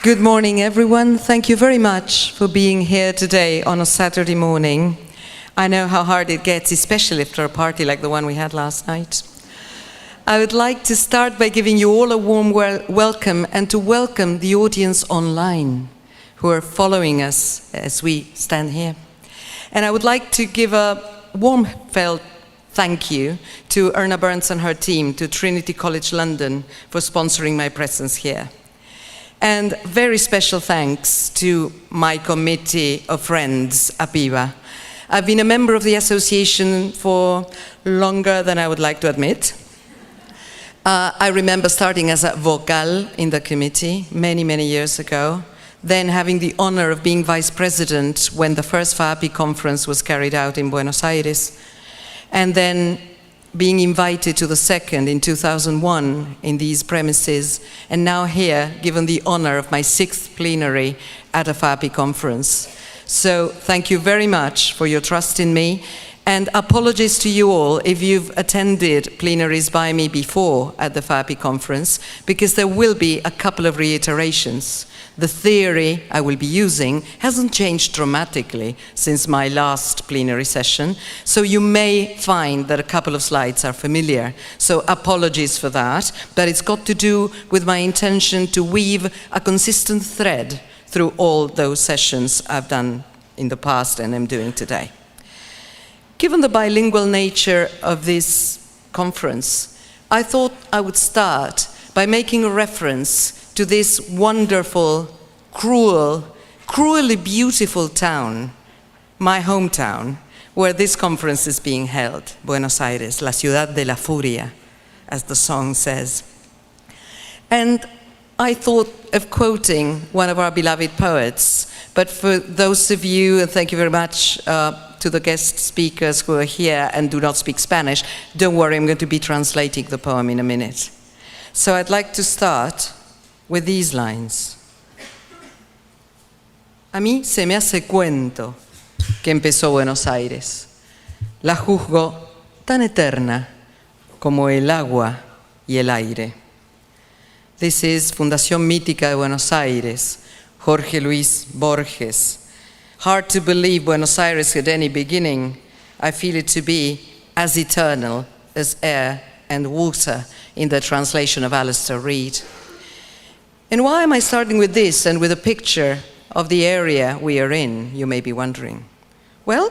Good morning, everyone. Thank you very much for being here today on a Saturday morning. I know how hard it gets, especially after a party like the one we had last night. I would like to start by giving you all a warm welcome and to welcome the audience online who are following us as we stand here. And I would like to give a warm felt thank you to Erna Burns and her team, to Trinity College London, for sponsoring my presence here. And very special thanks to my committee of friends, APIVA. I've been a member of the association for longer than I would like to admit. I remember starting as a vocal in the committee many, many years ago, then having the honor of being vice president when the first FAAPI conference was carried out in Buenos Aires, and then being invited to the second in 2001 in these premises, and now here, given the honor of my 6th plenary at a FAAPI conference. So thank you very much for your trust in me, and apologies to you all if you've attended plenaries by me before at the FAAPI conference, because there will be a couple of reiterations. The theory I will be using hasn't changed dramatically since my last plenary session, so you may find that a couple of slides are familiar. So apologies for that, but it's got to do with my intention to weave a consistent thread through all those sessions I've done in the past and am doing today. Given the bilingual nature of this conference, I thought I would start by making a reference to this wonderful, cruelly beautiful town, my hometown, where this conference is being held, Buenos Aires, la ciudad de la furia, as the song says. And I thought of quoting one of our beloved poets, but for those of you, and thank you very much to the guest speakers who are here and do not speak Spanish, don't worry, I'm going to be translating the poem in a minute. So I'd like to start with these lines. A mí se me hace cuento que empezó Buenos Aires. La juzgo tan eterna como el agua y el aire. This is Fundación Mítica de Buenos Aires, Jorge Luis Borges. Hard to believe Buenos Aires had any beginning. I feel it to be as eternal as air and water, in the translation of Alistair Reid. And why am I starting with this and with a picture of the area we are in, you may be wondering? Well,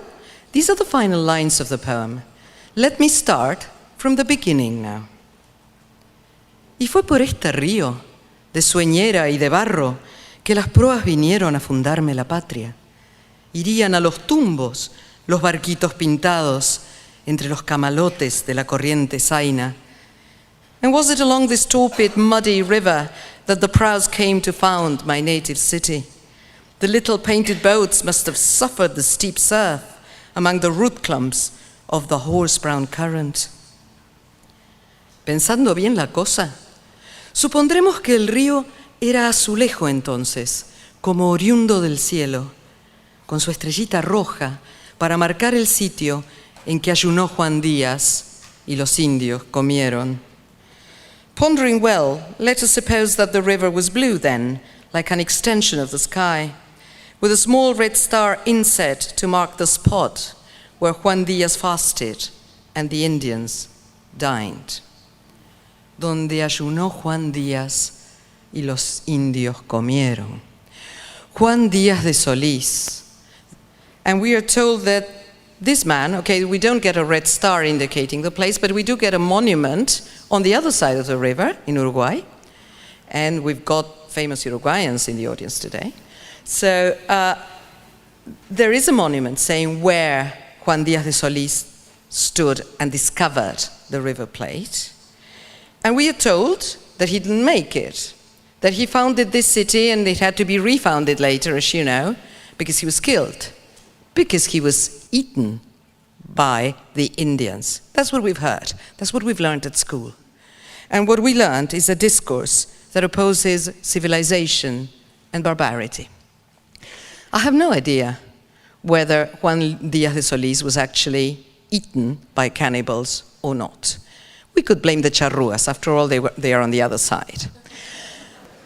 these are the final lines of the poem. Let me start from the beginning now. Y fue por este río, de sueñera y de barro, que las proas vinieron a fundarme la patria. Irían a los tumbos los barquitos pintados entre los camalotes de la corriente zaina. And was it along this torpid, muddy river that the prows came to found my native city? The little painted boats must have suffered the steep surf among the root clumps of the horse-brown current. Pensando bien la cosa, supondremos que el río era azulejo entonces, como oriundo del cielo, con su estrellita roja para marcar el sitio en que ayunó Juan Díaz y los indios comieron. Pondering well, let us suppose that the river was blue then, like an extension of the sky, with a small red star inset to mark the spot where Juan Díaz fasted and the Indians dined. Donde ayunó Juan Díaz y los indios comieron. Juan Díaz de Solís. And we are told that this man, okay, we don't get a red star indicating the place, but we do get a monument on the other side of the river in Uruguay. And we've got famous Uruguayans in the audience today. So there is a monument saying where Juan Díaz de Solís stood and discovered the River Plate. And we are told that he didn't make it, that he founded this city and it had to be refounded later, as you know, because he was killed. Because he was eaten by the Indians. That's what we've heard. That's what we've learned at school. And what we learned is a discourse that opposes civilization and barbarity. I have no idea whether Juan Díaz de Solís was actually eaten by cannibals or not. We could blame the charrúas. After all, they are on the other side.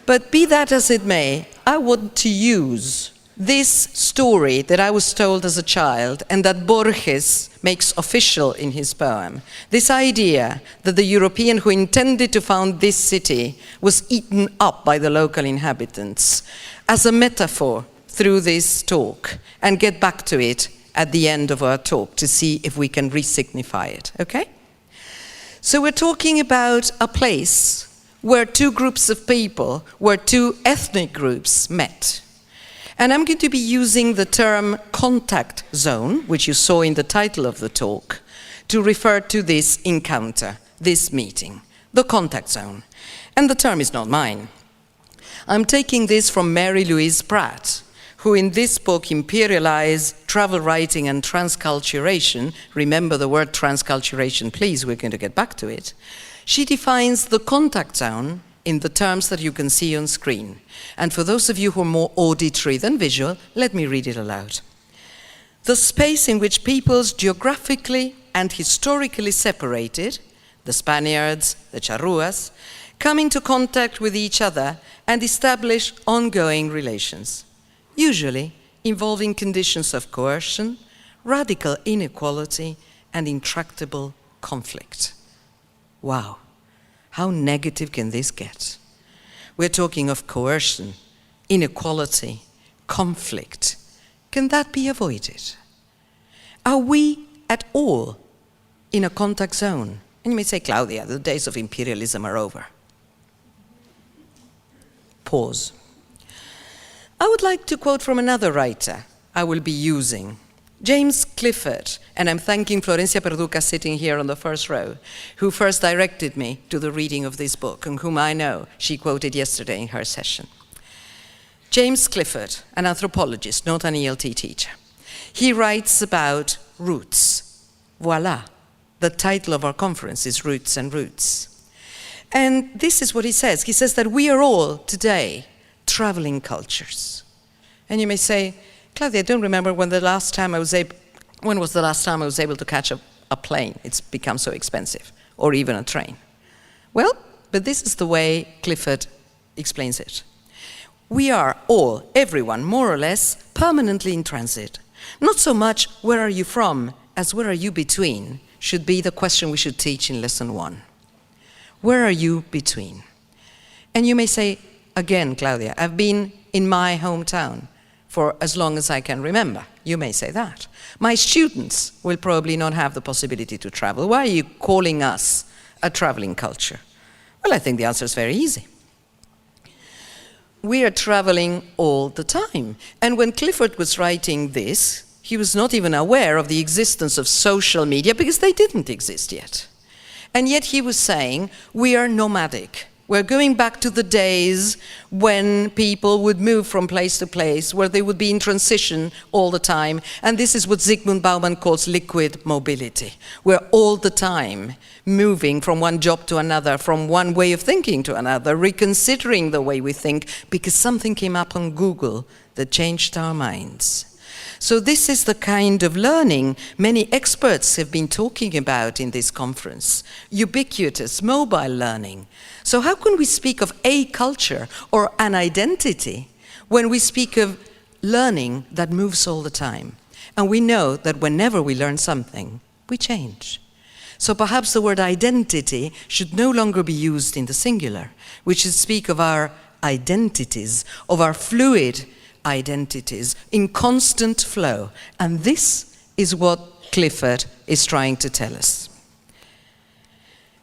But be that as it may, I want to use this story that I was told as a child and that Borges makes official in his poem. This idea that the European who intended to found this city was eaten up by the local inhabitants as a metaphor through this talk, and get back to it at the end of our talk to see if we can re-signify it, okay? So we're talking about a place where two groups of people, where two ethnic groups met. And I'm going to be using the term contact zone, which you saw in the title of the talk, to refer to this encounter, this meeting, the contact zone. And the term is not mine. I'm taking this from Mary Louise Pratt, who in this book, Imperialize Travel Writing and Transculturation, remember the word transculturation, please, we're going to get back to it. She defines the contact zone in the terms that you can see on screen. And for those of you who are more auditory than visual, let me read it aloud. The space in which peoples geographically and historically separated, the Spaniards, the Charruas, come into contact with each other and establish ongoing relations, usually involving conditions of coercion, radical inequality, and intractable conflict. Wow, how negative can this get? We're talking of coercion, inequality, conflict. Can that be avoided? Are we at all in a contact zone? And you may say, Claudia, the days of imperialism are over. Pause. I would like to quote from another writer I will be using, James Clifford, and I'm thanking Florencia Perduca sitting here on the first row, who first directed me to the reading of this book, and whom I know she quoted yesterday in her session. James Clifford, an anthropologist, not an ELT teacher. He writes about roots. Voila, the title of our conference is Roots and Roots. And this is what he says. He says that we are all today traveling cultures. And you may say, Claudia, I don't remember when was the last time I was able to catch a plane. It's become so expensive, or even a train. Well, but this is the way Clifford explains it. We are all, everyone, more or less, permanently in transit. Not so much where are you from, as where are you between, should be the question we should teach in lesson 1. Where are you between? And you may say, again, Claudia, I've been in my hometown for as long as I can remember. You may say that. My students will probably not have the possibility to travel. Why are you calling us a traveling culture? Well, I think the answer is very easy. We are traveling all the time. And when Clifford was writing this, he was not even aware of the existence of social media because they didn't exist yet. And yet he was saying, we are nomadic. We're going back to the days when people would move from place to place, where they would be in transition all the time. And this is what Zygmunt Bauman calls liquid mobility. We're all the time moving from one job to another, from one way of thinking to another, reconsidering the way we think, because something came up on Google that changed our minds. So this is the kind of learning many experts have been talking about in this conference. Ubiquitous, mobile learning. So how can we speak of a culture or an identity when we speak of learning that moves all the time? And we know that whenever we learn something, we change. So perhaps the word identity should no longer be used in the singular. We should speak of our identities, of our fluid identities in constant flow. And this is what Clifford is trying to tell us.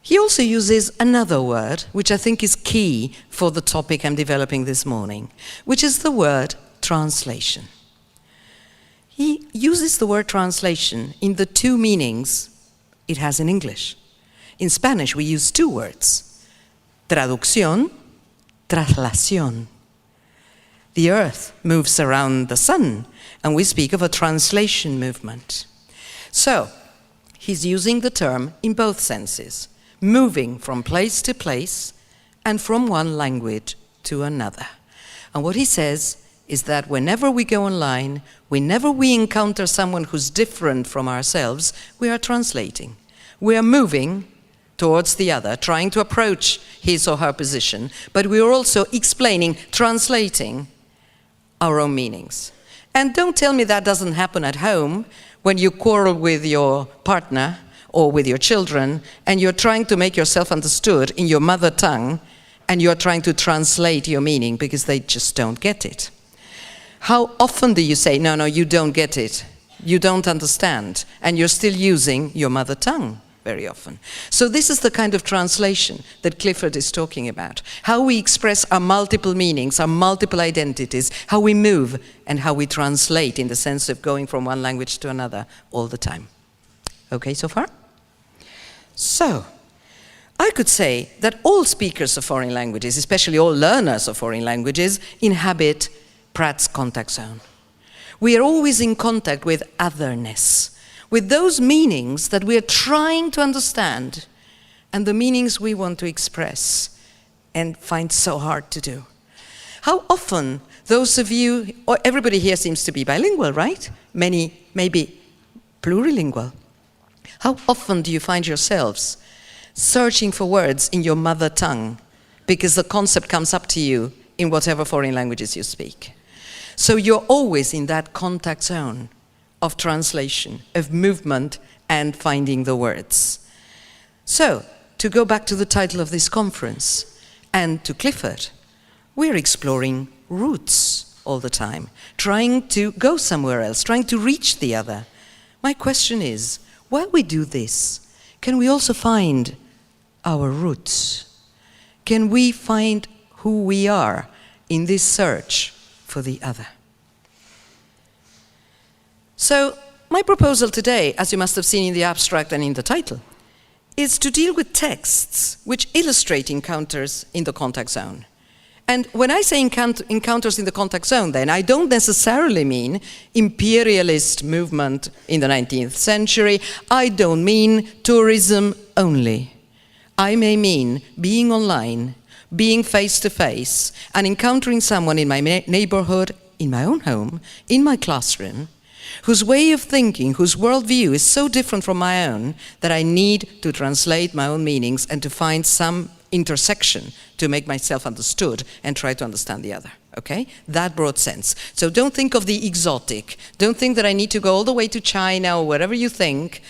He also uses another word, which I think is key for the topic I'm developing this morning, which is the word translation. He uses the word translation in the two meanings it has in English. In Spanish, we use two words, traducción, traslación. The earth moves around the sun, and we speak of a translation movement. So, he's using the term in both senses, moving from place to place and from one language to another. And what he says is that whenever we go online, whenever we encounter someone who's different from ourselves, we are translating. We are moving towards the other, trying to approach his or her position, but we are also explaining, translating our own meanings. And don't tell me that doesn't happen at home when you quarrel with your partner or with your children and you're trying to make yourself understood in your mother tongue and you're trying to translate your meaning because they just don't get it. How often do you say, no, you don't get it, you don't understand, and you're still using your mother tongue very often? So this is the kind of translation that Clifford is talking about. How we express our multiple meanings, our multiple identities, how we move, and how we translate in the sense of going from one language to another all the time. Okay so far? So, I could say that all speakers of foreign languages, especially all learners of foreign languages, inhabit Pratt's contact zone. We are always in contact with otherness, with those meanings that we are trying to understand and the meanings we want to express and find so hard to do. How often those of you, or everybody here seems to be bilingual, right? Many maybe plurilingual. How often do you find yourselves searching for words in your mother tongue because the concept comes up to you in whatever foreign languages you speak? So you're always in that contact zone of translation, of movement, and finding the words. So, to go back to the title of this conference, and to Clifford, we're exploring roots all the time, trying to go somewhere else, trying to reach the other. My question is, while we do this, can we also find our roots? Can we find who we are in this search for the other? So, my proposal today, as you must have seen in the abstract and in the title, is to deal with texts which illustrate encounters in the contact zone. And when I say encounters in the contact zone, then I don't necessarily mean imperialist movement in the 19th century. I don't mean tourism only. I may mean being online, being face-to-face, and encountering someone in my neighborhood, in my own home, in my classroom, whose way of thinking, whose worldview is so different from my own that I need to translate my own meanings and to find some intersection to make myself understood and try to understand the other, okay? That broad sense. So don't think of the exotic. Don't think that I need to go all the way to China or wherever you think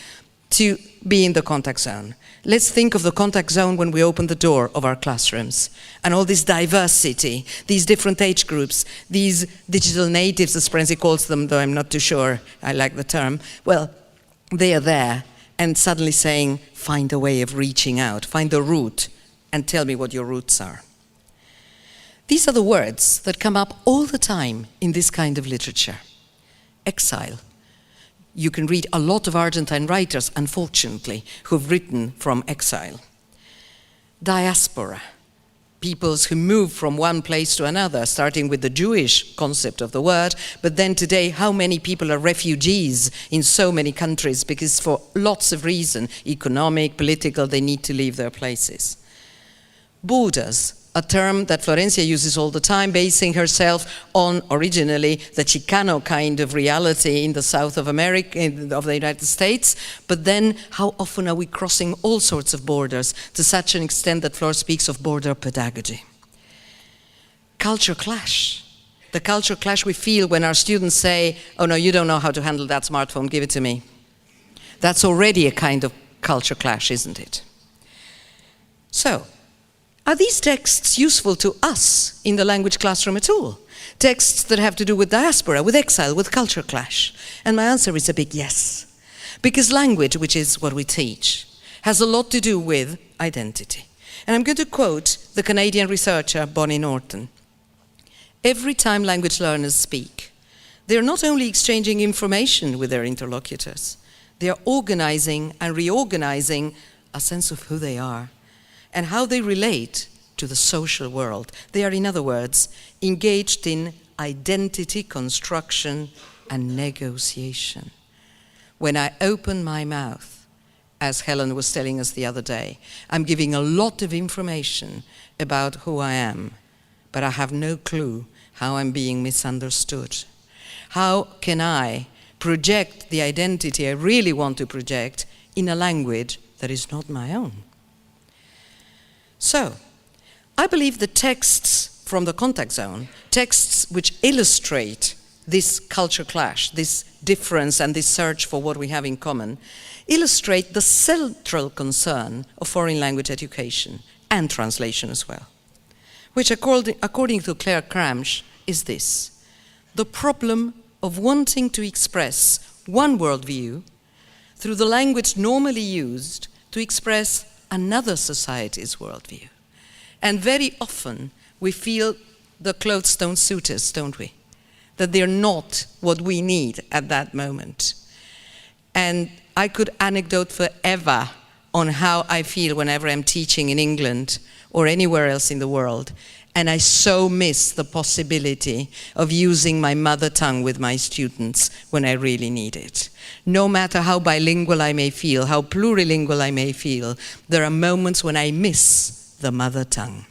to be in the contact zone. Let's think of the contact zone when we open the door of our classrooms and all this diversity, these different age groups, these digital natives, as Prenzi calls them, though I'm not too sure I like the term. Well, they are there and suddenly saying, find a way of reaching out, find the root and tell me what your roots are. These are the words that come up all the time in this kind of literature. Exile. You can read a lot of Argentine writers, unfortunately, who've written from exile. Diaspora. Peoples who move from one place to another, starting with the Jewish concept of the word, but then today, how many people are refugees in so many countries because for lots of reasons, economic, political, they need to leave their places. Borders, a term that Florencia uses all the time, basing herself on originally the Chicano kind of reality in the south of America, of the United States, but then how often are we crossing all sorts of borders to such an extent that Flor speaks of border pedagogy. Culture clash. The culture clash we feel when our students say, oh no, you don't know how to handle that smartphone, give it to me. That's already a kind of culture clash, isn't it? So, are these texts useful to us in the language classroom at all? Texts that have to do with diaspora, with exile, with culture clash? And my answer is a big yes. Because language, which is what we teach, has a lot to do with identity. And I'm going to quote the Canadian researcher Bonnie Norton. Every time language learners speak, they're not only exchanging information with their interlocutors, they are organizing and reorganizing a sense of who they are and how they relate to the social world. They are, in other words, engaged in identity construction and negotiation. When I open my mouth, as Helen was telling us the other day, I'm giving a lot of information about who I am, but I have no clue how I'm being misunderstood. How can I project the identity I really want to project in a language that is not my own? So, I believe the texts from the contact zone, texts which illustrate this culture clash, this difference and this search for what we have in common, illustrate the central concern of foreign language education and translation as well, which according to Claire Cramsch is this: the problem of wanting to express one worldview through the language normally used to express another society's worldview. And very often we feel the clothes don't suit us, don't we? That they're not what we need at that moment. And I could anecdote forever on how I feel whenever I'm teaching in England or anywhere else in the world. And I so miss the possibility of using my mother tongue with my students when I really need it. No matter how bilingual I may feel, how plurilingual I may feel, there are moments when I miss the mother tongue.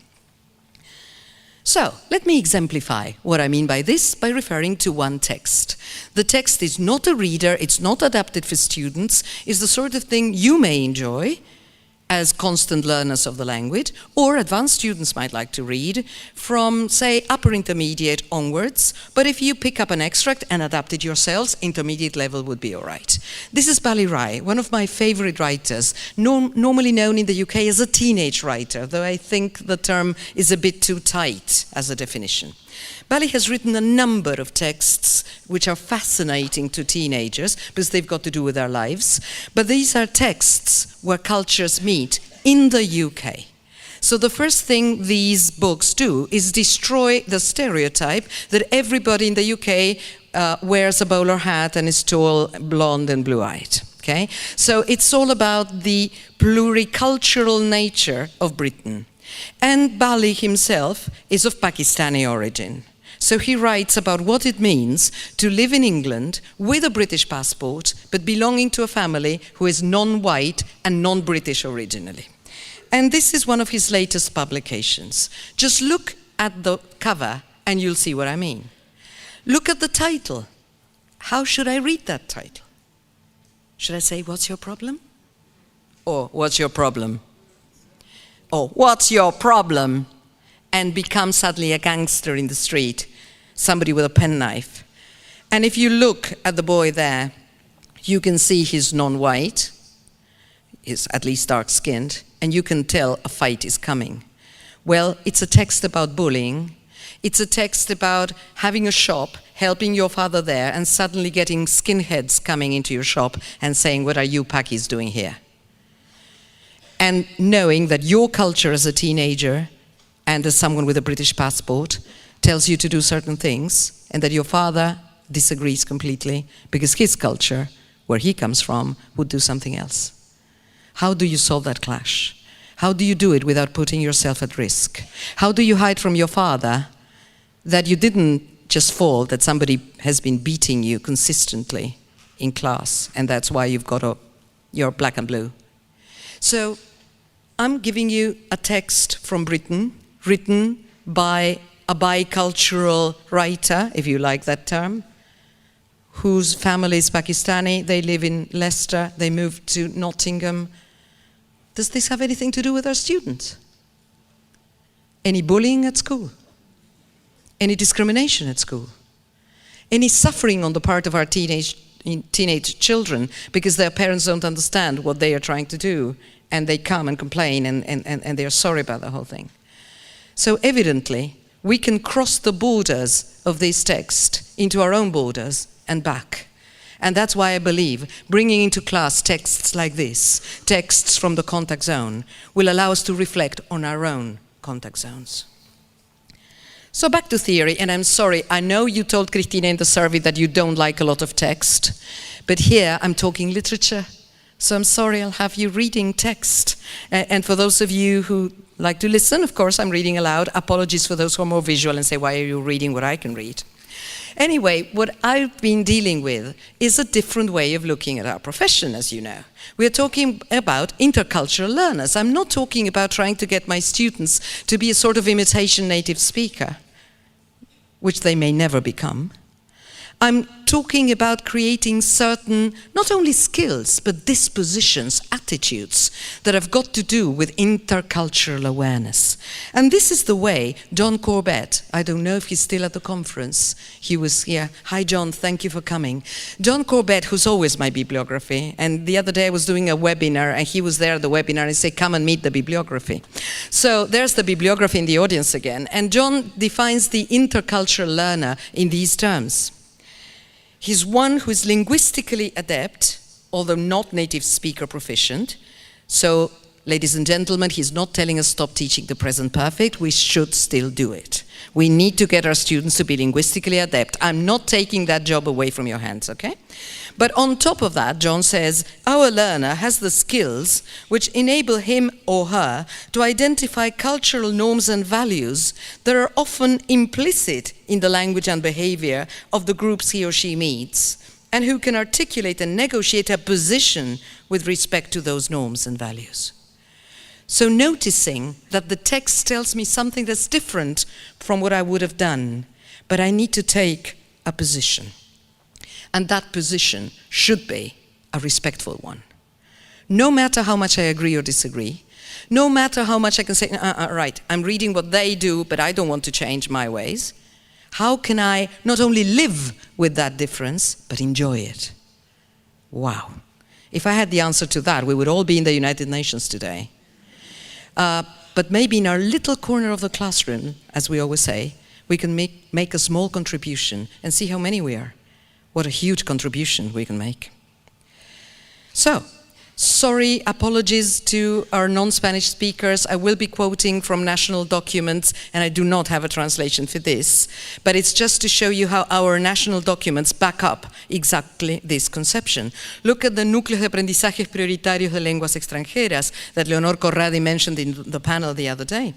So, let me exemplify what I mean by this by referring to one text. The text is not a reader, it's not adapted for students, it's the sort of thing you may enjoy as constant learners of the language, or advanced students might like to read from, say, upper intermediate onwards, but if you pick up an extract and adapt it yourselves, intermediate level would be all right. This is Bali Rai, one of my favorite writers, normally known in the UK as a teenage writer, though I think the term is a bit too tight as a definition. Bali has written a number of texts which are fascinating to teenagers because they've got to do with their lives, but these are texts where cultures meet in the UK. So the first thing these books do is destroy the stereotype that everybody in the UK wears a bowler hat and is tall, blonde and blue-eyed. Okay? So it's all about the pluricultural nature of Britain. And Bali himself is of Pakistani origin. So he writes about what it means to live in England with a British passport, but belonging to a family who is non-white and non-British originally. And this is one of his latest publications. Just look at the cover and you'll see what I mean. Look at the title. How should I read that title? Should I say, what's your problem? Or, what's your problem? Or, what's your problem? And become suddenly a gangster in the street, somebody with a penknife. And if you look at the boy there, you can see he's non-white, is at least dark-skinned, and you can tell a fight is coming. Well, it's a text about bullying. It's a text about having a shop, helping your father there, and suddenly getting skinheads coming into your shop and saying, what are you Pakis doing here? And knowing that your culture as a teenager and as someone with a British passport tells you to do certain things, and that your father disagrees completely because his culture, where he comes from, would do something else. How do you solve that clash? How do you do it without putting yourself at risk? How do you hide from your father that you didn't just fall, that somebody has been beating you consistently in class, and that's why you're black and blue? So I'm giving you a text from Britain, written by a bicultural writer, if you like that term, whose family is Pakistani. They live in Leicester, they moved to Nottingham. Does this have anything to do with our students? Any bullying at school? Any discrimination at school? Any suffering on the part of our teenage children because their parents don't understand what they are trying to do, and they come and complain and they're sorry about the whole thing? So evidently, we can cross the borders of this text into our own borders and back. And that's why I believe bringing into class texts like this, texts from the contact zone, will allow us to reflect on our own contact zones. So back to theory, and I'm sorry, I know you told Christina in the survey that you don't like a lot of text, but here I'm talking literature. So I'm sorry, I'll have you reading text. And for those of you who like to listen, of course, I'm reading aloud. Apologies for those who are more visual and say, why are you reading what I can read? Anyway, what I've been dealing with is a different way of looking at our profession, as you know. We're talking about intercultural learners. I'm not talking about trying to get my students to be a sort of imitation native speaker, which they may never become. I'm talking about creating certain, not only skills, but dispositions, attitudes that have got to do with intercultural awareness. And this is the way John Corbett, I don't know if he's still at the conference, he was here. Hi John, thank you for coming. John Corbett, who's always my bibliography, and the other day I was doing a webinar and he was there at the webinar and he said, come and meet the bibliography. So there's the bibliography in the audience again. And John defines the intercultural learner in these terms. He's one who is linguistically adept, although not native speaker proficient. So, ladies and gentlemen, he's not telling us stop teaching the present perfect. We should still do it. We need to get our students to be linguistically adept. I'm not taking that job away from your hands, okay? But on top of that, John says, our learner has the skills which enable him or her to identify cultural norms and values that are often implicit in the language and behavior of the groups he or she meets, and who can articulate and negotiate a position with respect to those norms and values. So noticing that the text tells me something that's different from what I would have done, but I need to take a position. And that position should be a respectful one. No matter how much I agree or disagree, no matter how much I can say, right, I'm reading what they do, but I don't want to change my ways. How can I not only live with that difference, but enjoy it? Wow. If I had the answer to that, we would all be in the United Nations today. But maybe in our little corner of the classroom, as we always say, we can make a small contribution and see how many we are. What a huge contribution we can make. So, sorry, apologies to our non-Spanish speakers. I will be quoting from national documents, and I do not have a translation for this. But it's just to show you how our national documents back up exactly this conception. Look at the núcleos de aprendizajes prioritarios de lenguas extranjeras that Leonor Corradi mentioned in the panel the other day.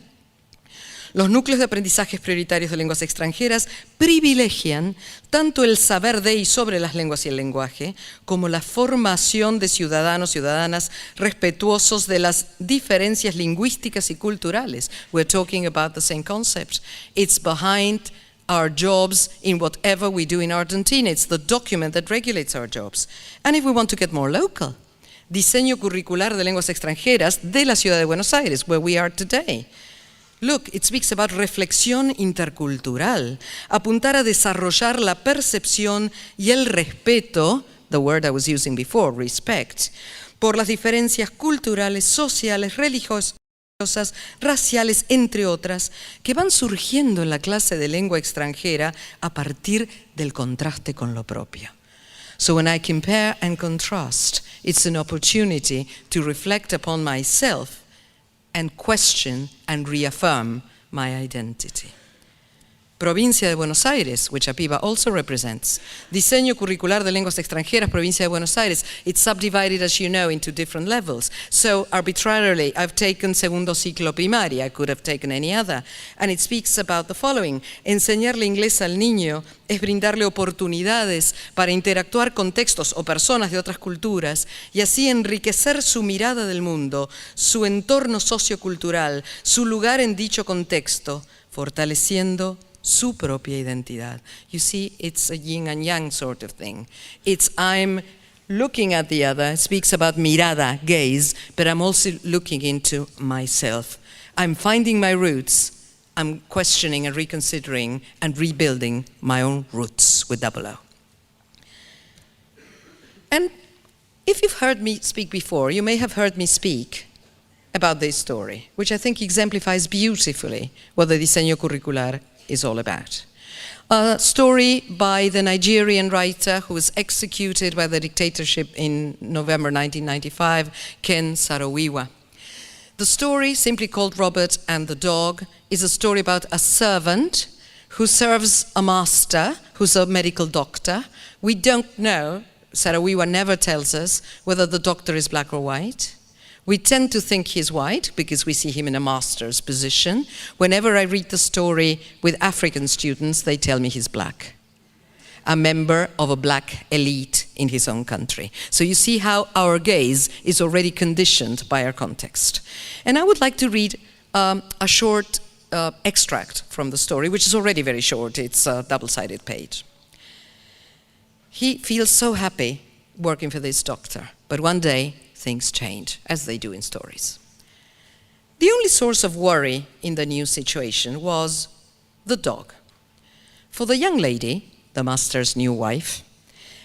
Los núcleos de aprendizajes prioritarios de lenguas extranjeras privilegian tanto el saber de y sobre las lenguas y el lenguaje, como la formación de ciudadanos y ciudadanas respetuosos de las diferencias lingüísticas y culturales. We're talking about the same concept. It's behind our jobs in whatever we do in Argentina. It's the document that regulates our jobs. And if we want to get more local, diseño curricular de lenguas extranjeras de la ciudad de Buenos Aires, where we are today. Look, it speaks about reflexión intercultural, apuntar a desarrollar la percepción y el respeto, the word I was using before, respect, por las diferencias culturales, sociales, religiosas, raciales, entre otras, que van surgiendo en la clase de lengua extranjera a partir del contraste con lo propio. So when I compare and contrast, it's an opportunity to reflect upon myself and question and reaffirm my identity. Provincia de Buenos Aires, which APIBA also represents. Diseño curricular de lenguas extranjeras, Provincia de Buenos Aires. It's subdivided, as you know, into different levels. So arbitrarily, I've taken segundo ciclo primaria. I could have taken any other. And it speaks about the following. Enseñarle inglés al niño es brindarle oportunidades para interactuar con textos o personas de otras culturas y así enriquecer su mirada del mundo, su entorno sociocultural, su lugar en dicho contexto, fortaleciendo su propia identidad. You see, it's a yin and yang sort of thing. It's I'm looking at the other, it speaks about mirada, gaze, but I'm also looking into myself. I'm finding my roots. I'm questioning and reconsidering and rebuilding my own roots with double O. And if you've heard me speak before, you may have heard me speak about this story, which I think exemplifies beautifully what the diseño curricular is all about. A story by the Nigerian writer who was executed by the dictatorship in November 1995, Ken Saro-Wiwa. The story, simply called Robert and the Dog, is a story about a servant who serves a master who's a medical doctor. We don't know, Saro-Wiwa never tells us whether the doctor is black or white. We tend to think he's white because we see him in a master's position. Whenever I read the story with African students, they tell me he's black, a member of a black elite in his own country. So you see how our gaze is already conditioned by our context. And I would like to read a short extract from the story, which is already very short. It's a double-sided page. He feels so happy working for this doctor. But one day, things change, as they do in stories. The only source of worry in the new situation was the dog. For the young lady, the master's new wife,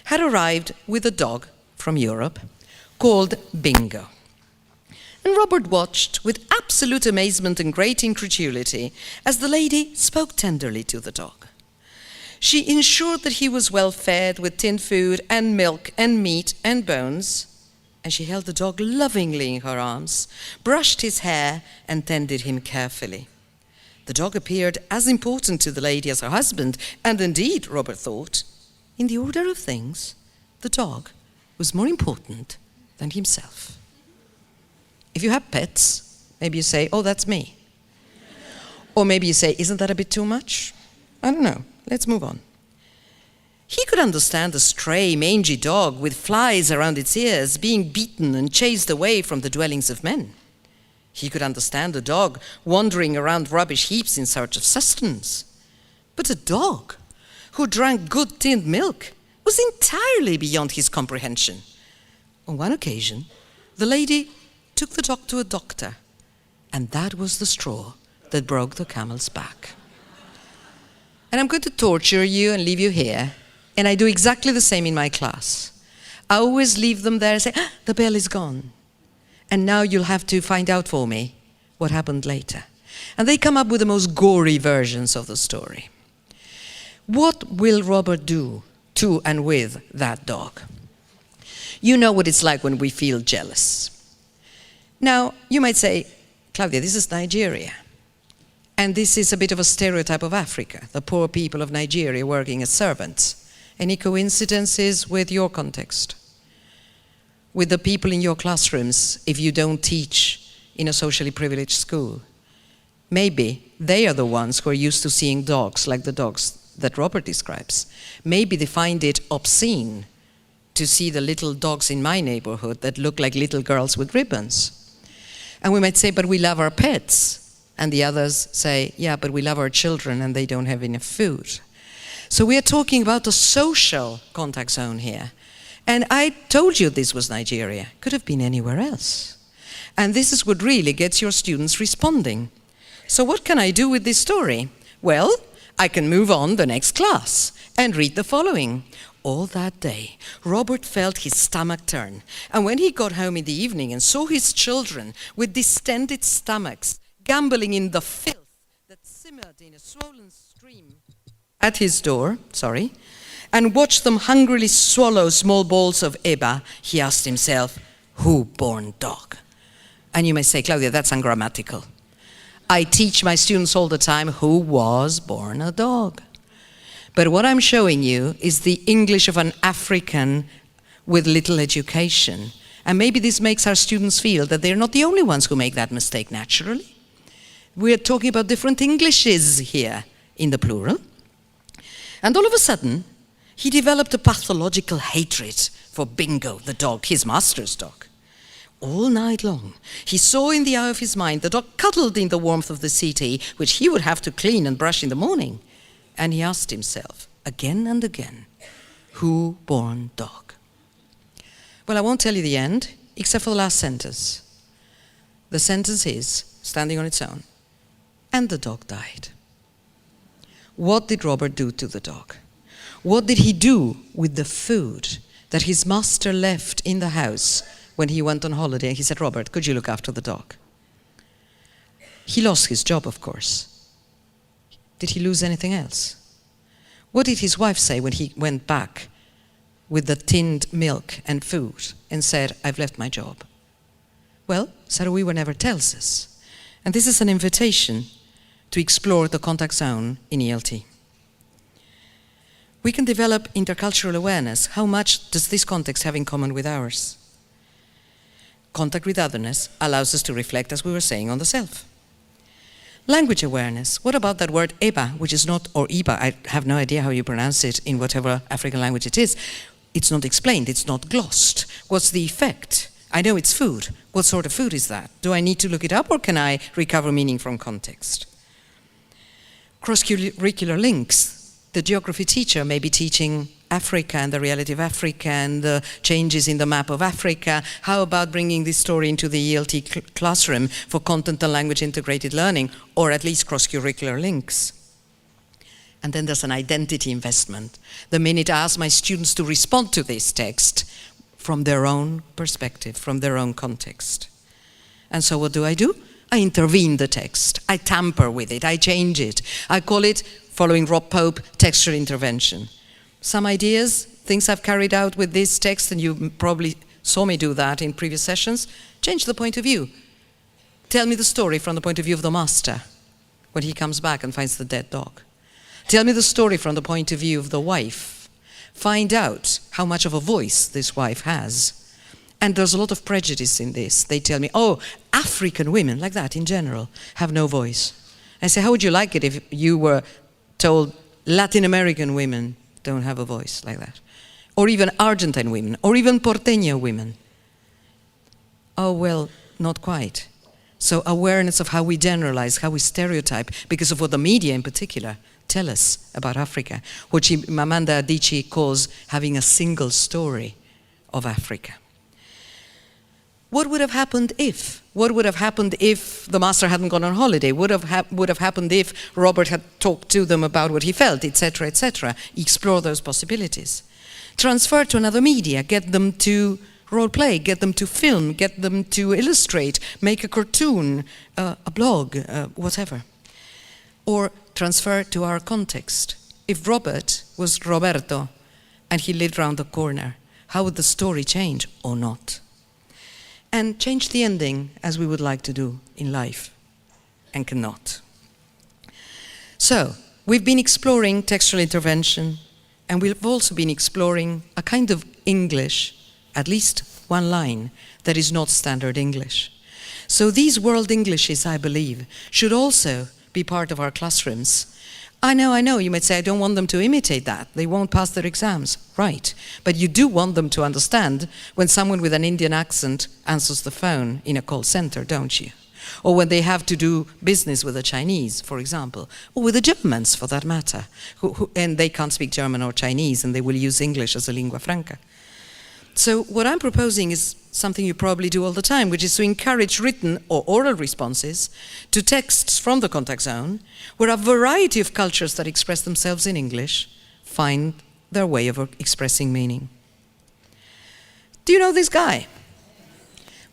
had arrived with a dog from Europe called Bingo. And Robert watched with absolute amazement and great incredulity as the lady spoke tenderly to the dog. She ensured that he was well fed with tinned food and milk and meat and bones, and she held the dog lovingly in her arms, brushed his hair, and tended him carefully. The dog appeared as important to the lady as her husband, and indeed, Robert thought, in the order of things, the dog was more important than himself. If you have pets, maybe you say, oh, that's me. Or maybe you say, isn't that a bit too much? I don't know. Let's move on. He could understand a stray, mangy dog with flies around its ears being beaten and chased away from the dwellings of men. He could understand a dog wandering around rubbish heaps in search of sustenance. But a dog who drank good tinned milk was entirely beyond his comprehension. On one occasion, the lady took the dog to a doctor, and that was the straw that broke the camel's back. And I'm going to torture you and leave you here, and I do exactly the same in my class. I always leave them there and say, the bell is gone. And now you'll have to find out for me what happened later. And they come up with the most gory versions of the story. What will Robert do to and with that dog? You know what it's like when we feel jealous. Now, you might say, Claudia, this is Nigeria. And this is a bit of a stereotype of Africa, the poor people of Nigeria working as servants. Any coincidences with your context? With the people in your classrooms, if you don't teach in a socially privileged school? Maybe they are the ones who are used to seeing dogs like the dogs that Robert describes. Maybe they find it obscene to see the little dogs in my neighborhood that look like little girls with ribbons. And we might say, but we love our pets. And the others say, yeah, but we love our children and they don't have enough food. So we are talking about a social contact zone here. And I told you this was Nigeria. Could have been anywhere else. And this is what really gets your students responding. So what can I do with this story? Well, I can move on the next class and read the following. All that day, Robert felt his stomach turn. And when he got home in the evening and saw his children with distended stomachs gambling in the filth that simmered in a swollen stream at his door, and watched them hungrily swallow small balls of eba, he asked himself, who born dog? And you may say, Claudia, that's ungrammatical. I teach my students all the time who was born a dog. But what I'm showing you is the English of an African with little education. And maybe this makes our students feel that they're not the only ones who make that mistake naturally. We're talking about different Englishes here in the plural. And all of a sudden, he developed a pathological hatred for Bingo, the dog, his master's dog. All night long, he saw in the eye of his mind the dog cuddled in the warmth of the settee, which he would have to clean and brush in the morning. And he asked himself, again and again, who born dog? Well, I won't tell you the end, except for the last sentence. The sentence is, standing on its own, and the dog died. What did Robert do to the dog? What did he do with the food that his master left in the house when he went on holiday? He said, Robert, could you look after the dog? He lost his job, of course. Did he lose anything else? What did his wife say when he went back with the tinned milk and food and said, I've left my job? Well, Sarah Weaver never tells us. And this is an invitation to explore the contact zone in ELT. We can develop intercultural awareness. How much does this context have in common with ours? Contact with otherness allows us to reflect, as we were saying, on the self. Language awareness. What about that word eba, which is not, or iba, I have no idea how you pronounce it in whatever African language it is. It's not explained, it's not glossed. What's the effect? I know it's food. What sort of food is that? Do I need to look it up, or can I recover meaning from context? Cross-curricular links. The geography teacher may be teaching Africa and the reality of Africa and the changes in the map of Africa. How about bringing this story into the ELT classroom for content and language integrated learning, or at least cross-curricular links? And then there's an identity investment. The minute I ask my students to respond to this text from their own perspective, from their own context. And so what do? I intervene the text. I tamper with it. I change it. I call it, following Rob Pope, textual intervention. Some ideas, things I've carried out with this text, and you probably saw me do that in previous sessions. Change the point of view. Tell me the story from the point of view of the master when he comes back and finds the dead dog. Tell me the story from the point of view of the wife. Find out how much of a voice this wife has. And there's a lot of prejudice in this. They tell me, oh, African women, like that in general, have no voice. I say, how would you like it if you were told Latin American women don't have a voice like that? Or even Argentine women, or even Porteño women. Oh, well, not quite. So awareness of how we generalize, how we stereotype, because of what the media in particular tell us about Africa, what Amanda Adichie calls having a single story of Africa. What would have happened if? What would have happened if the master hadn't gone on holiday? Would have happened if Robert had talked to them about what he felt, etc., etc. Explore those possibilities. Transfer to another media, get them to role play, get them to film, get them to illustrate, make a cartoon, a blog, whatever. Or transfer to our context. If Robert was Roberto and he lived around the corner, how would the story change or not? And change the ending as we would like to do in life and cannot. So, we've been exploring textual intervention, and we've also been exploring a kind of English, at least one line, that is not standard English. So these world Englishes, I believe, should also be part of our classrooms. I know, you might say, I don't want them to imitate that. They won't pass their exams. Right. But you do want them to understand when someone with an Indian accent answers the phone in a call center, don't you? Or when they have to do business with the Chinese, for example, or with the Germans, for that matter, and they can't speak German or Chinese, and they will use English as a lingua franca. So what I'm proposing is something you probably do all the time, which is to encourage written or oral responses to texts from the contact zone, where a variety of cultures that express themselves in English find their way of expressing meaning. Do you know this guy?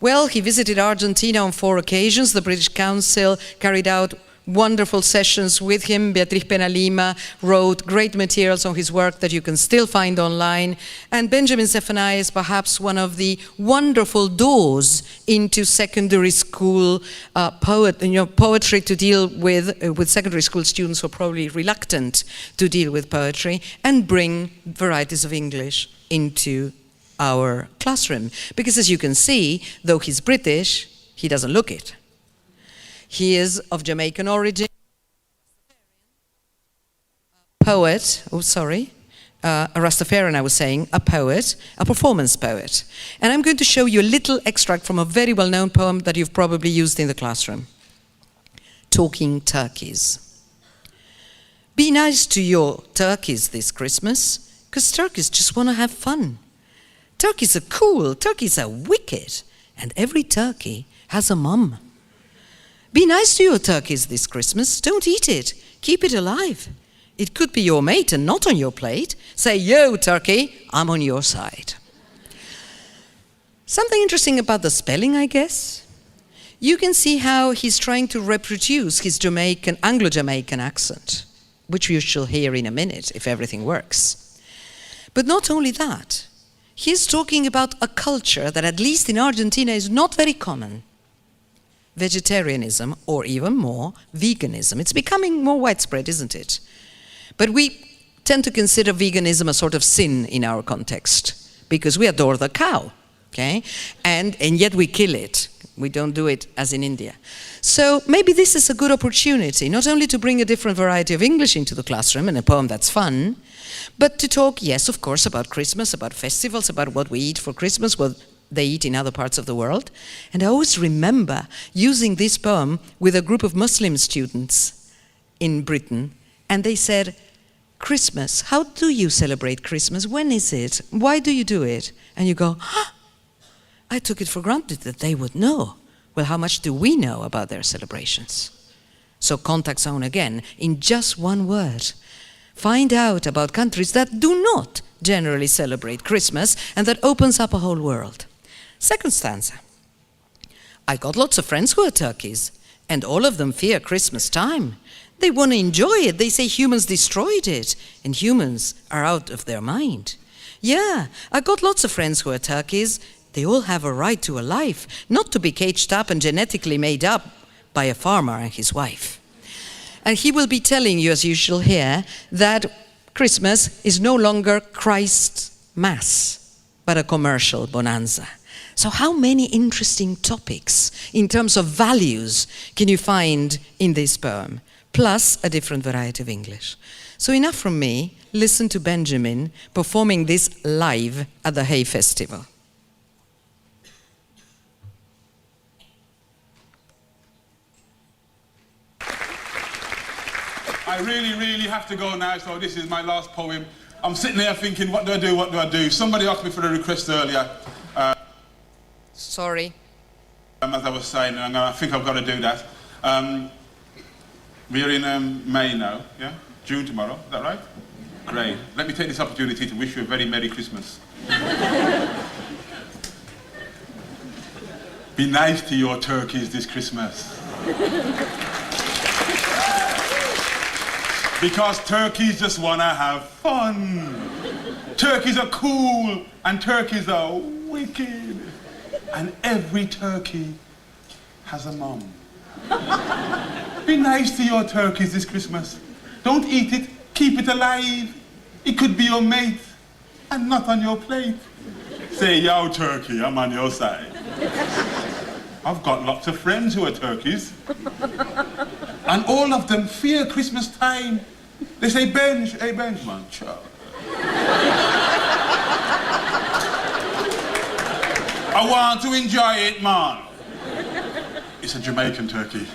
Well, he visited Argentina on 4 occasions. The British Council carried out wonderful sessions with him. Beatriz Pena-Lima wrote great materials on his work that you can still find online. And Benjamin Zephaniah is perhaps one of the wonderful doors into secondary school poetry to deal with secondary school students who are probably reluctant to deal with poetry, and bring varieties of English into our classroom. Because as you can see, though he's British, he doesn't look it. He is of Jamaican origin, a poet, a Rastafarian, I was saying, a poet, a performance poet. And I'm going to show you a little extract from a very well-known poem that you've probably used in the classroom. Talking Turkeys. Be nice to your turkeys this Christmas, because turkeys just want to have fun. Turkeys are cool, turkeys are wicked, and every turkey has a mum. Be nice to your turkeys this Christmas. Don't eat it. Keep it alive. It could be your mate and not on your plate. Say, yo, turkey, I'm on your side. Something interesting about the spelling, I guess. You can see how he's trying to reproduce his Anglo-Jamaican accent, which you shall hear in a minute if everything works. But not only that, he's talking about a culture that, at least in Argentina, is not very common. Vegetarianism, or even more, veganism. It's becoming more widespread, isn't it? But we tend to consider veganism a sort of sin in our context, because we adore the cow, okay? And yet we kill it. We don't do it as in India. So maybe this is a good opportunity, not only to bring a different variety of English into the classroom, and a poem that's fun, but to talk, yes, of course, about Christmas, about festivals, about what we eat for Christmas, what they eat in other parts of the world. And I always remember using this poem with a group of Muslim students in Britain, and they said, Christmas, how do you celebrate Christmas? When is it? Why do you do it? And you go, I took it for granted that they would know. Well, how much do we know about their celebrations? So contact zone again, in just one word. Find out about countries that do not generally celebrate Christmas, and that opens up a whole world. Second stanza. I got lots of friends who are turkeys, and all of them fear Christmas time. They want to enjoy it. They say humans destroyed it, and humans are out of their mind. Yeah, I got lots of friends who are turkeys. They all have a right to a life, not to be caged up and genetically made up by a farmer and his wife. And he will be telling you, as usual here, that Christmas is no longer Christ's Mass, but a commercial bonanza. So how many interesting topics in terms of values can you find in this poem, plus a different variety of English? So enough from me. Listen to Benjamin performing this live at the Hay Festival. I really have to go now, so this is my last poem. I'm sitting there thinking, what do I do? Somebody asked me for a request earlier. Sorry. As I was saying, and I think I've got to do that. We're in May now, yeah? June tomorrow, is that right? Great. Let me take this opportunity to wish you a very Merry Christmas. Be nice to your turkeys this Christmas. Because turkeys just want to have fun. Turkeys are cool and turkeys are wicked. And every turkey has a mum. Be nice to your turkeys this Christmas. Don't eat it, keep it alive. It could be your mate and not on your plate. Say, yo turkey, I'm on your side. I've got lots of friends who are turkeys. And all of them fear Christmas time. They say, Benj, hey Benj, man, child. I want to enjoy it, man. It's a Jamaican turkey.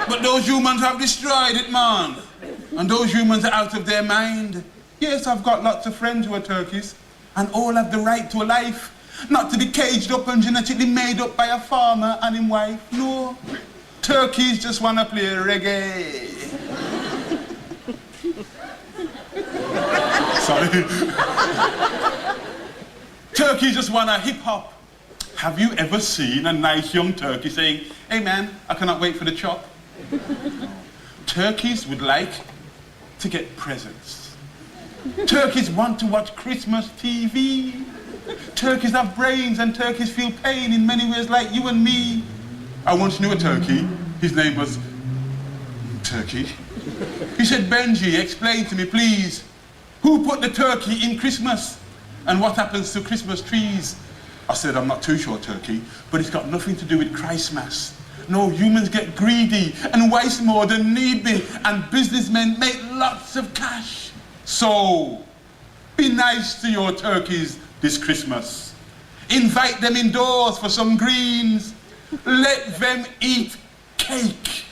But those humans have destroyed it, man. And those humans are out of their mind. Yes, I've got lots of friends who are turkeys, and all have the right to a life, not to be caged up and genetically made up by a farmer and his wife. No. Turkeys just want to play reggae. Sorry. Turkeys just want to hip-hop. Have you ever seen a nice young turkey saying, hey man, I cannot wait for the chop? Turkeys would like to get presents. Turkeys want to watch Christmas TV. Turkeys have brains and turkeys feel pain in many ways like you and me. I once knew a turkey. His name was Turkey. He said, Benji, explain to me, please, who put the turkey in Christmas? And what happens to Christmas trees? I said, I'm not too sure, Turkey, but it's got nothing to do with Christmas. No, humans get greedy and waste more than need be, and businessmen make lots of cash. So, be nice to your turkeys this Christmas. Invite them indoors for some greens. Let them eat cake.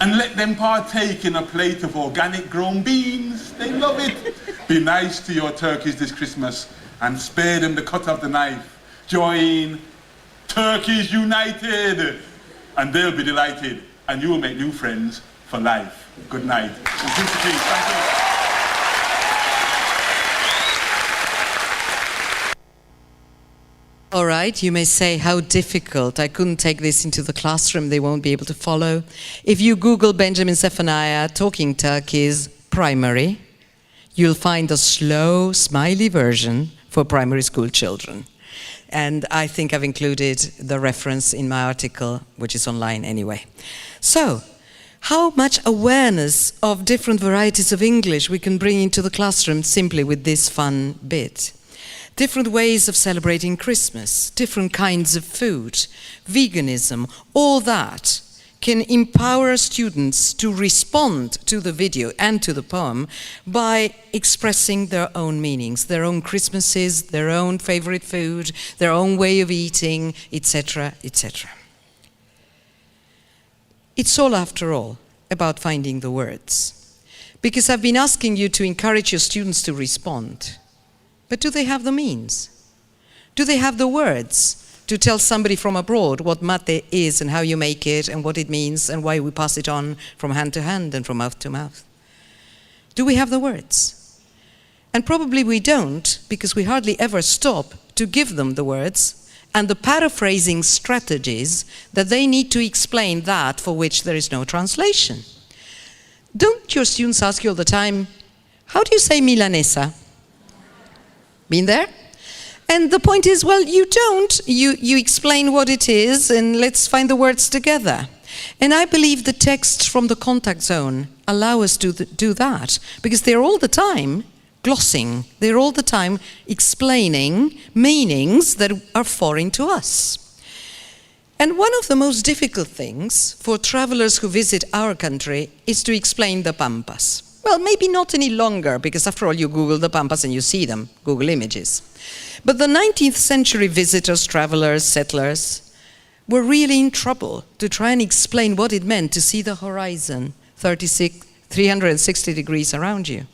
And let them partake in a plate of organic grown beans. They love it. Be nice to your turkeys this Christmas and spare them the cut of the knife. Join Turkeys United and they'll be delighted and you will make new friends for life. Good night. And peace to peace. Thank you. All right, you may say, how difficult. I couldn't take this into the classroom. They won't be able to follow. If you Google Benjamin Zephaniah talking turkeys primary, you'll find a slow, smiley version for primary school children. And I think I've included the reference in my article, which is online anyway. So, how much awareness of different varieties of English we can bring into the classroom simply with this fun bit. Different ways of celebrating Christmas, different kinds of food, veganism, all that can empower students to respond to the video and to the poem by expressing their own meanings, their own Christmases, their own favorite food, their own way of eating, etc., etc. It's all, after all, about finding the words. Because I've been asking you to encourage your students to respond. But do they have the means? Do they have the words to tell somebody from abroad what mate is and how you make it and what it means and why we pass it on from hand to hand and from mouth to mouth? Do we have the words? And probably we don't, because we hardly ever stop to give them the words and the paraphrasing strategies that they need to explain that for which there is no translation. Don't your students ask you all the time, how do you say milanesa? Been there? And the point is, well, you don't. You explain what it is, and let's find the words together. And I believe the texts from the contact zone allow us to do that, because they're all the time glossing. They're all the time explaining meanings that are foreign to us. And one of the most difficult things for travelers who visit our country is to explain the Pampas. Well, maybe not any longer, because after all, you Google the Pampas and you see them, Google images. But the 19th century visitors, travelers, settlers were really in trouble to try and explain what it meant to see the horizon 360 degrees around you.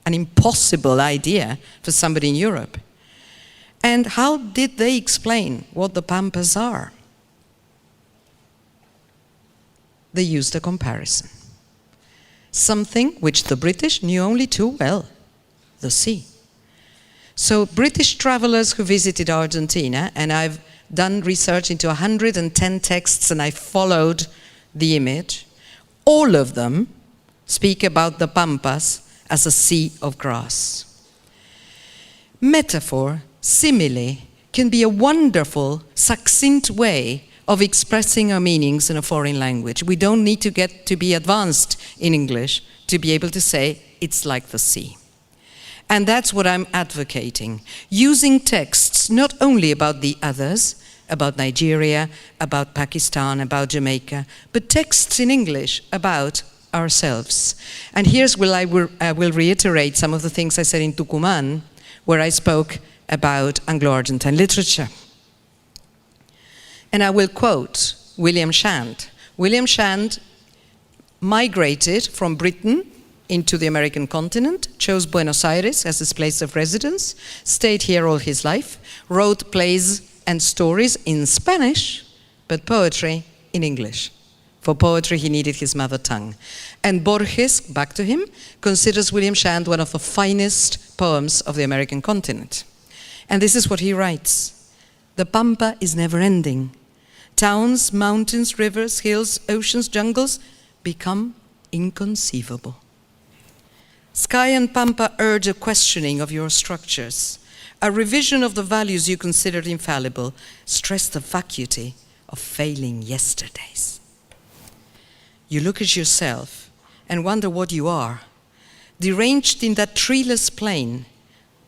An impossible idea for somebody in Europe. And how did they explain what the Pampas are? They used a comparison. Something which the British knew only too well, the sea. So British travelers who visited Argentina, and I've done research into 110 texts and I followed the image, all of them speak about the Pampas as a sea of grass. Metaphor, simile, can be a wonderful, succinct way of expressing our meanings in a foreign language. We don't need to get to be advanced in English to be able to say it's like the sea. And that's what I'm advocating. Using texts not only about the others, about Nigeria, about Pakistan, about Jamaica, but texts in English about ourselves. And here's where I will reiterate some of the things I said in Tucumán, where I spoke about Anglo-Argentine literature. And I will quote William Shand. William Shand migrated from Britain into the American continent, chose Buenos Aires as his place of residence, stayed here all his life, wrote plays and stories in Spanish, but poetry in English. For poetry, he needed his mother tongue. And Borges, back to him, considers William Shand one of the finest poems of the American continent. And this is what he writes. The Pampa is never-ending. Towns, mountains, rivers, hills, oceans, jungles become inconceivable. Sky and Pampa urge a questioning of your structures, a revision of the values you considered infallible, stress the vacuity of failing yesterdays. You look at yourself and wonder what you are. Deranged in that treeless plain,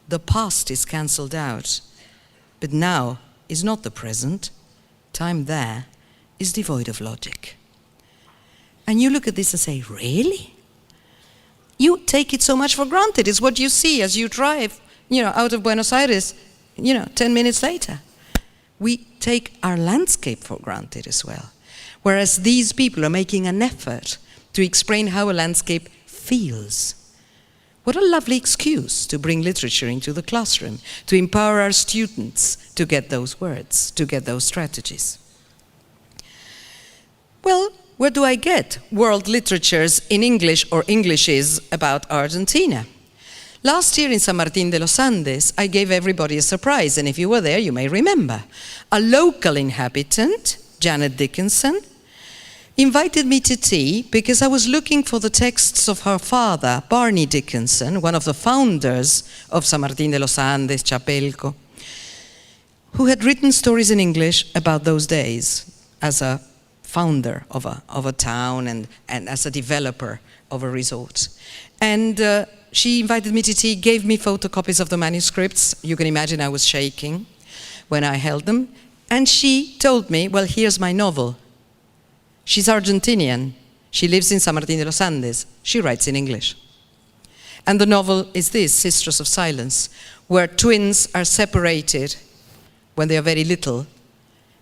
the past is cancelled out, but now is not the present. Time there is devoid of logic. And you look at this and say, really? You take it so much for granted. It's what you see as you drive, out of Buenos Aires, 10 minutes later. We take our landscape for granted as well. Whereas these people are making an effort to explain how a landscape feels. What a lovely excuse to bring literature into the classroom, to empower our students to get those words, to get those strategies. Well, where do I get world literatures in English or Englishes about Argentina? Last year in San Martín de los Andes, I gave everybody a surprise, and if you were there, you may remember. A local inhabitant, Janet Dickinson, invited me to tea because I was looking for the texts of her father, Barney Dickinson, one of the founders of San Martín de los Andes, Chapelco, who had written stories in English about those days as a founder of a town and as a developer of a resort. And she invited me to tea, gave me photocopies of the manuscripts. You can imagine I was shaking when I held them. And she told me, well, here's my novel. She's Argentinian. She lives in San Martín de los Andes. She writes in English. And the novel is this, Sisters of Silence, where twins are separated when they are very little,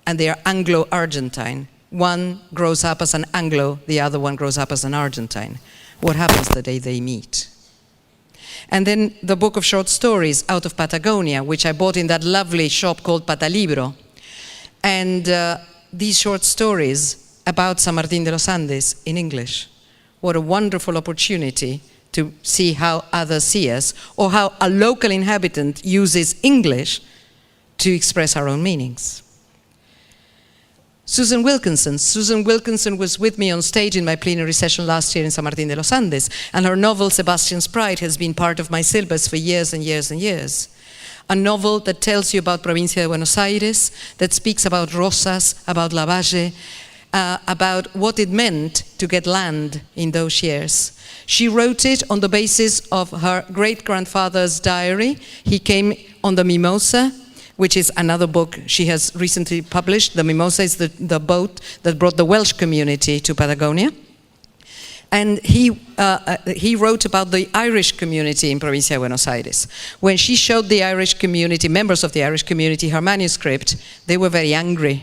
and they are Anglo-Argentine, One grows up as an Anglo, the other one grows up as an Argentine. What happens the day they meet? And then the book of short stories, Out of Patagonia, which I bought in that lovely shop called Patalibro. And these short stories about San Martín de los Andes in English. What a wonderful opportunity to see how others see us, or how a local inhabitant uses English to express our own meanings. Susan Wilkinson. Susan Wilkinson was with me on stage in my plenary session last year in San Martín de los Andes, and her novel, Sebastian's Pride, has been part of my syllabus for years and years and years. A novel that tells you about Provincia de Buenos Aires, that speaks about Rosas, about Lavalle, about what it meant to get land in those years. She wrote it on the basis of her great-grandfather's diary. He came on the Mimosa, which is another book she has recently published. The Mimosa is the boat that brought the Welsh community to Patagonia. And he wrote about the Irish community in Provincia de Buenos Aires. When she showed the Irish community, members of the Irish community, her manuscript, they were very angry.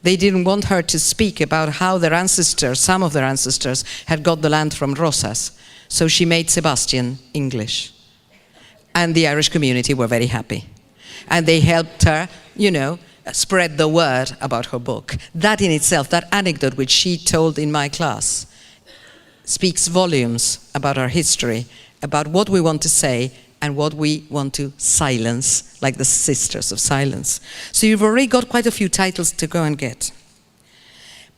They didn't want her to speak about how their ancestors, some of their ancestors, had got the land from Rosas. So she made Sebastian English. And the Irish community were very happy. And they helped her, you know, spread the word about her book. That in itself, that anecdote which she told in my class, speaks volumes about our history, about what we want to say and what we want to silence, like the Sisters of Silence. So you've already got quite a few titles to go and get.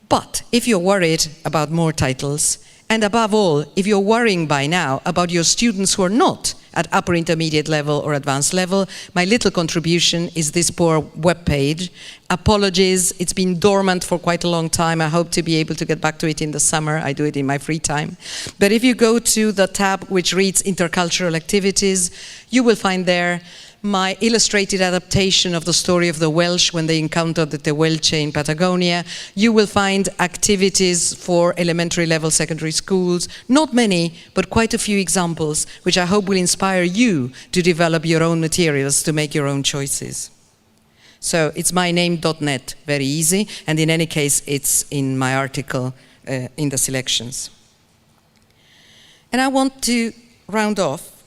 But if you're worried about more titles, and above all, if you're worrying by now about your students who are not at upper intermediate level or advanced level, my little contribution is this poor webpage. Apologies, it's been dormant for quite a long time. I hope to be able to get back to it in the summer. I do it in my free time. But if you go to the tab which reads intercultural activities, you will find there my illustrated adaptation of the story of the Welsh when they encountered the Tehuelche in Patagonia. You will find activities for elementary level secondary schools, not many, but quite a few examples, which I hope will inspire you to develop your own materials, to make your own choices. So it's myname.net, very easy, and in any case, it's in my article in the selections. And I want to round off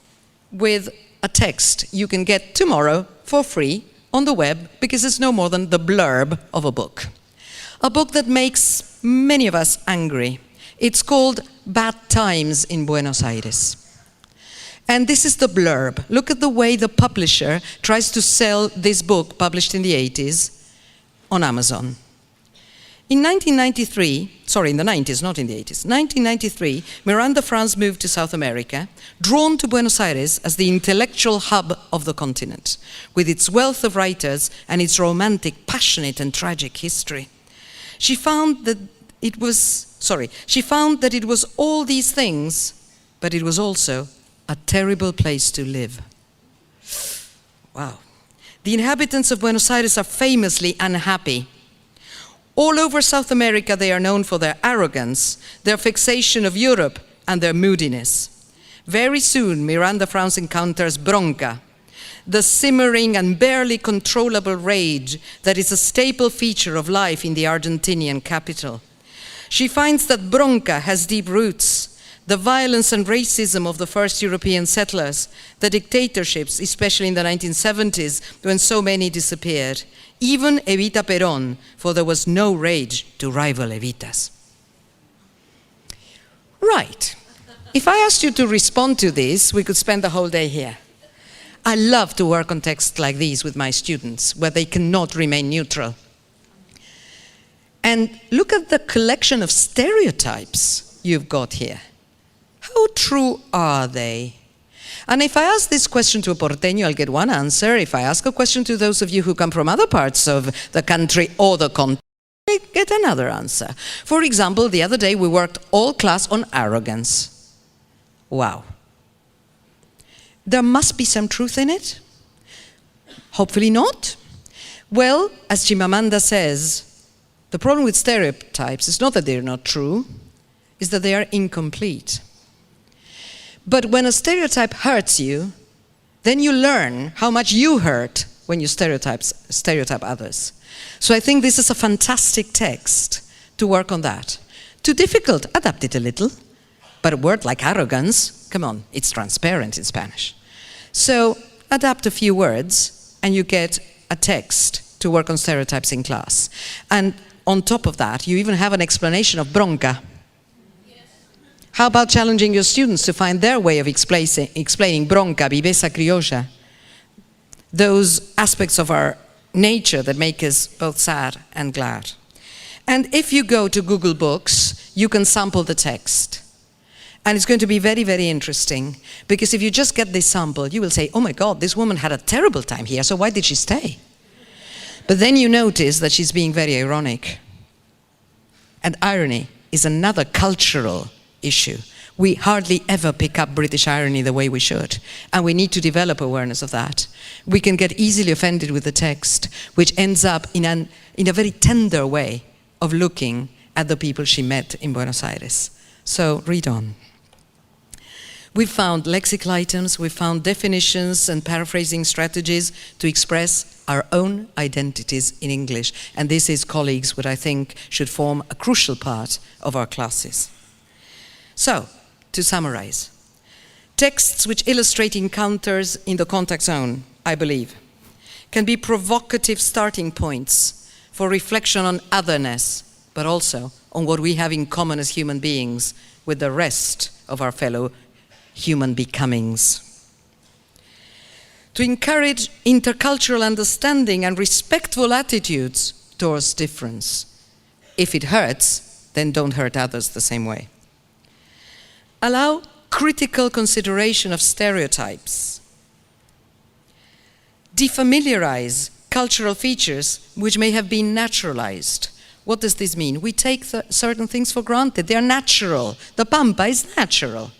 with a text you can get tomorrow for free on the web, because it's no more than the blurb of a book. A book that makes many of us angry. It's called Bad Times in Buenos Aires. And this is the blurb. Look at the way the publisher tries to sell this book, published in the 80s, on Amazon. In 1993, sorry, in the 90s, not in the 80s, 1993, Miranda France moved to South America, drawn to Buenos Aires as the intellectual hub of the continent, with its wealth of writers and its romantic, passionate and tragic history. She found that it was all these things, but it was also a terrible place to live. Wow. The inhabitants of Buenos Aires are famously unhappy. All over South America, they are known for their arrogance, their fixation of Europe, and their moodiness. Very soon, Miranda France encounters bronca, the simmering and barely controllable rage that is a staple feature of life in the Argentinian capital. She finds that bronca has deep roots. The violence and racism of the first European settlers, the dictatorships, especially in the 1970s, when so many disappeared. Even Evita Perón, for there was no rage to rival Evitas. Right. If I asked you to respond to this, we could spend the whole day here. I love to work on texts like these with my students, where they cannot remain neutral. And look at the collection of stereotypes you've got here. How true are they? And if I ask this question to a porteño, I'll get one answer. If I ask a question to those of you who come from other parts of the country or the continent, I get another answer. For example, the other day we worked all class on arrogance. Wow. There must be some truth in it. Hopefully not. Well, as Chimamanda says, the problem with stereotypes is not that they're not true, it's that they are incomplete. But when a stereotype hurts you, then you learn how much you hurt when you stereotype others. So I think this is a fantastic text to work on that. Too difficult, adapt it a little. But a word like arrogance, come on, it's transparent in Spanish. So adapt a few words and you get a text to work on stereotypes in class. And on top of that, you even have an explanation of bronca. How about challenging your students to find their way of explaining bronca, viveza criolla, those aspects of our nature that make us both sad and glad. And if you go to Google Books, you can sample the text. And it's going to be very, very interesting, because if you just get this sample, you will say, oh my God, this woman had a terrible time here, so why did she stay? But then you notice that she's being very ironic. And irony is another cultural issue. We hardly ever pick up British irony the way we should, and we need to develop awareness of that. We can get easily offended with the text, which ends up in a very tender way of looking at the people she met in Buenos Aires. So read on. We found lexical items, we found definitions and paraphrasing strategies to express our own identities in English. And this is, colleagues, what I think should form a crucial part of our classes. So, to summarize, texts which illustrate encounters in the contact zone, I believe, can be provocative starting points for reflection on otherness, but also on what we have in common as human beings with the rest of our fellow human becomings. To encourage intercultural understanding and respectful attitudes towards difference. If it hurts, then don't hurt others the same way. Allow critical consideration of stereotypes. Defamiliarize cultural features which may have been naturalized. What does this mean? We take certain things for granted. They are natural. The pampa is natural.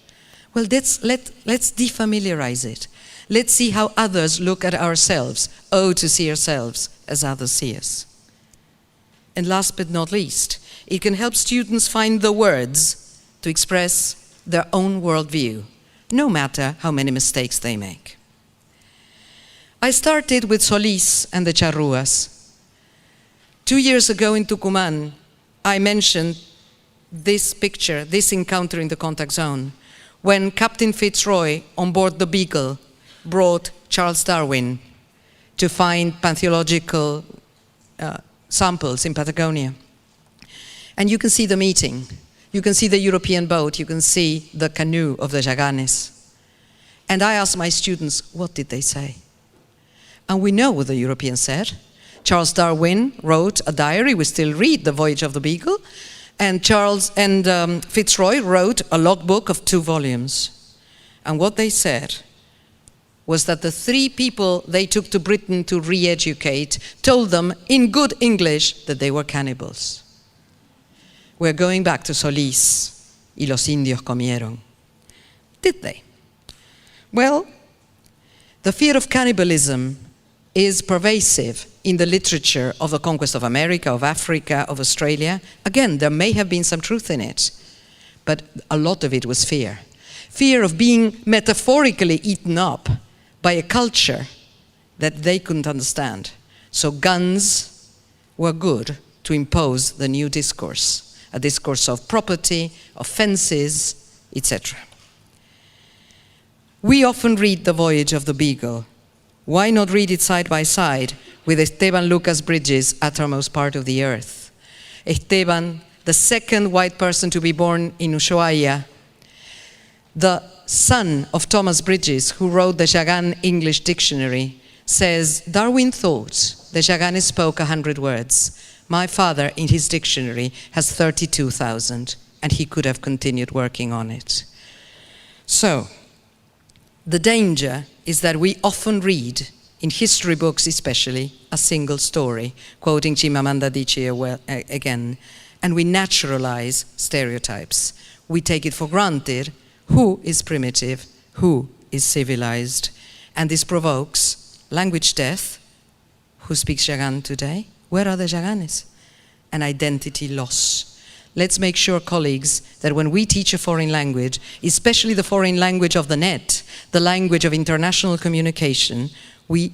Well, let's defamiliarize it. Let's see how others look at ourselves. Oh, to see ourselves as others see us. And last but not least, it can help students find the words to express their own worldview, no matter how many mistakes they make. I started with Solís and the Charrúas. 2 years ago in Tucumán, I mentioned this picture, this encounter in the contact zone, when Captain Fitzroy on board the Beagle brought Charles Darwin to find pantheological samples in Patagonia. And you can see the meeting. You can see the European boat. You can see the canoe of the Yaganes. And I asked my students, what did they say? And we know what the Europeans said. Charles Darwin wrote a diary. We still read The Voyage of the Beagle. And Fitzroy wrote a logbook of 2 volumes. And what they said was that the 3 people they took to Britain to re-educate told them in good English that they were cannibals. We're going back to Solís, y los indios comieron. Did they? Well, the fear of cannibalism is pervasive in the literature of the conquest of America, of Africa, of Australia. Again, there may have been some truth in it, but a lot of it was fear. Fear of being metaphorically eaten up by a culture that they couldn't understand. So guns were good to impose the new discourse, a discourse of property, of fences, etc. We often read The Voyage of the Beagle. Why not read it side by side with Esteban Lucas Bridges' Uttermost Part of the Earth? Esteban, the second white person to be born in Ushuaia, the son of Thomas Bridges, who wrote the Yagan English Dictionary, says, Darwin thought the Yaganes spoke 100 words. My father, in his dictionary, has 32,000, and he could have continued working on it. So, the danger is that we often read, in history books especially, a single story, quoting Chimamanda Adichie again, and we naturalize stereotypes. We take it for granted who is primitive, who is civilized, and this provokes language death. Who speaks Yagan today? Where are the Yaganes? And identity loss. Let's make sure, colleagues, that when we teach a foreign language, especially the foreign language of the net, the language of international communication, we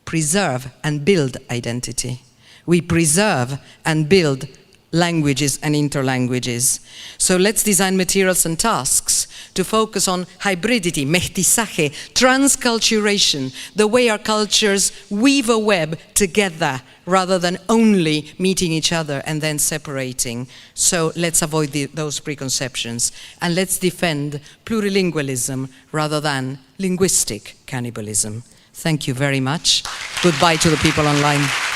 preserve and build identity. We preserve and build languages and interlanguages. So let's design materials and tasks to focus on hybridity, mestizaje, transculturation, the way our cultures weave a web together rather than only meeting each other and then separating. So let's avoid those preconceptions, and let's defend plurilingualism rather than linguistic cannibalism. Thank you very much. Goodbye to the people online.